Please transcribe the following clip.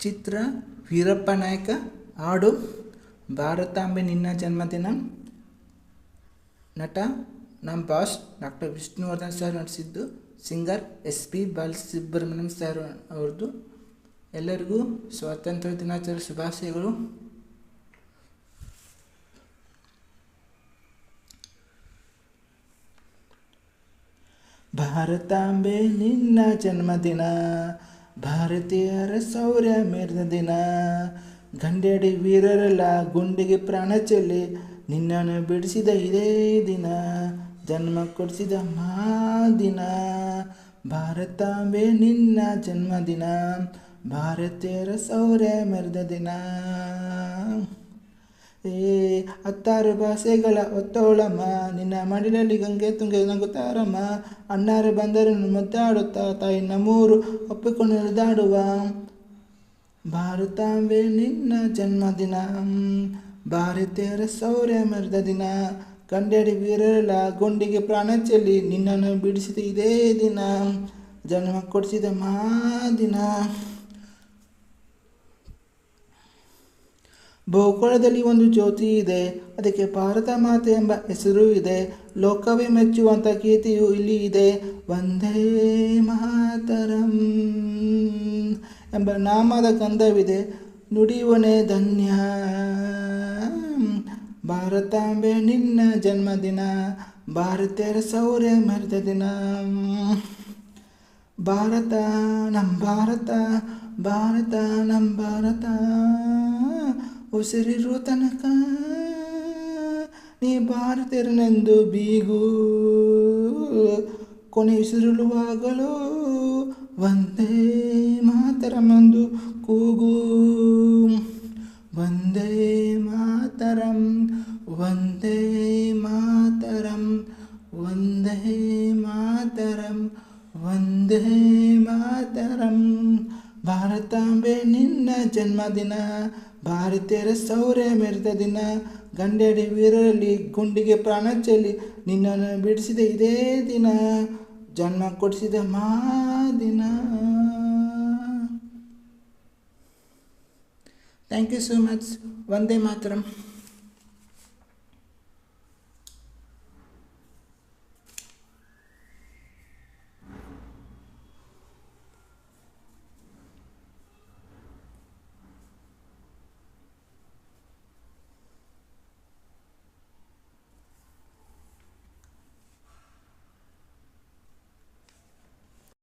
ಚಿತ್ರ ವೀರಪ್ಪ ನಾಯಕ. ಹಾಡು ಭಾರತಾಂಬೆ ನಿನ್ನ ಜನ್ಮದಿನ. ನಟ ನಮ್ಮ ಬಾಸ್ ಡಾಕ್ಟರ್ ವಿಷ್ಣುವರ್ಧನ್ ಸರ್ ನಟಿಸಿದ್ದು. ಸಿಂಗರ್ SP ಬಾಲಸುಬ್ರಹ್ಮಣ್ಯಂ ಸರ್ ಅವ್ರದ್ದು. ಎಲ್ಲರಿಗೂ ಸ್ವಾತಂತ್ರ್ಯ ದಿನಾಚರಣೆ ಶುಭಾಶಯಗಳು. ಭಾರತಾಂಬೆ ನಿನ್ನ ಜನ್ಮದಿನ, ಭಾರತೀಯರ ಶೌರ್ಯ ಮೆರೆದ ದಿನ. ಗಂಡೆಡಿ ವೀರರೆಲ್ಲ ಗುಂಡಿಗೆ ಪ್ರಾಣ ಚೆಲ್ಲಿ ನಿನ್ನನ್ನು ಬಿಡಿಸಿದ ಇದೇ ದಿನ, ಜನ್ಮ ಕೊಡಿಸಿದ ದಿನ. ಭಾರತಾಂಬೆ ನಿನ್ನ ಜನ್ಮದಿನ, ಭಾರತೀಯರ ಶೌರ್ಯ ಮೆರೆದ ದಿನ. 16 ಭಾಷೆಗಳ ಒತ್ತೋಳಮ್ಮ, ನಿನ್ನ ಮಡಿಲಲ್ಲಿ ಗಂಗೆ ತುಂಗೆ ನಗುತ್ತಾರಮ್ಮ. ಅಣ್ಣಾರು ಬಂದರು ಮುದ್ದಾಡುತ್ತಾ ತಾಯಿ ನಮ್ಮೂರು ಒಪ್ಪಿಕೊಂಡು ನಡೆದಾಡುವ. ಭಾರತಾಂಬೆ ನಿನ್ನ ಜನ್ಮದಿನ, ಭಾರತೀಯರ ಶೌರ್ಯ ಮೆರೆದ ದಿನ. ಕಂಡೆಡಿ ವೀರರೆಲ್ಲ ಗುಂಡಿಗೆ ಪ್ರಾಣ ಚೆಲ್ಲಿ ನಿನ್ನನ್ನು ಬಿಡಿಸಿದ ಇದೇ ದಿನ, ಜನ್ಮ ಕೊಡಿಸಿದ ದಿನ. ಭೂಗೋಳದಲ್ಲಿ ಒಂದು ಜ್ಯೋತಿ ಇದೆ, ಅದಕ್ಕೆ ಭಾರತ ಮಾತೆ ಎಂಬ ಹೆಸರು ಇದೆ. ಲೋಕವೇ ಮೆಚ್ಚುವಂಥ ಕೀರ್ತಿಯು ಇಲ್ಲಿ ಇದೆ. ವಂದೇ ಮಾತರಂ ಎಂಬ ನಾಮದ ಗಂಧವಿದೆ, ನುಡಿಯುವನೇ ಧನ್ಯ. ಭಾರತಾಂಬೆ ನಿನ್ನ ಜನ್ಮದಿನ, ಭಾರತೀಯರ ಶೌರ್ಯ ಮೆರೆದ ದಿನ. ಭಾರತ ನಮ್ಮ ಭಾರತ, ಭಾರತ ನಮ್ಮ ಭಾರತ. ಉಸಿರಿರುವ ತನಕ ನೀ ಭಾರತೀಯರನೆಂದು ಬೀಗು, ಕೊನೆ ಉಸಿರಿರುವಾಗಲೂ ವಂದೇ ಮಾತರಮೆಂದು ಕೂಗು. ವಂದೇ ಮಾತರಂ, ವಂದೇ ಮಾತರಂ, ವಂದೇ ಮಾತರಂ, ವಂದೇ ಮಾತರಂ. ಭಾರತಾಂಬೆ ನಿನ್ನ ಜನ್ಮದಿನ, ಭಾರತೀಯರ ಶೌರ್ಯ ಮೆರೆದ ದಿನ. ಗಂಡೆಡಿ ವೀರರಲ್ಲಿ ಗುಂಡಿಗೆ ಪ್ರಾಣ ಚೆಲ್ಲಿ ನಿನ್ನನ್ನು ಬಿಡಿಸಿದ ಇದೇ ದಿನ, ಜನ್ಮ ಕೊಡಿಸಿದ ದಿನ. Thank you so much. ವಂದೇ ಮಾತರಂ.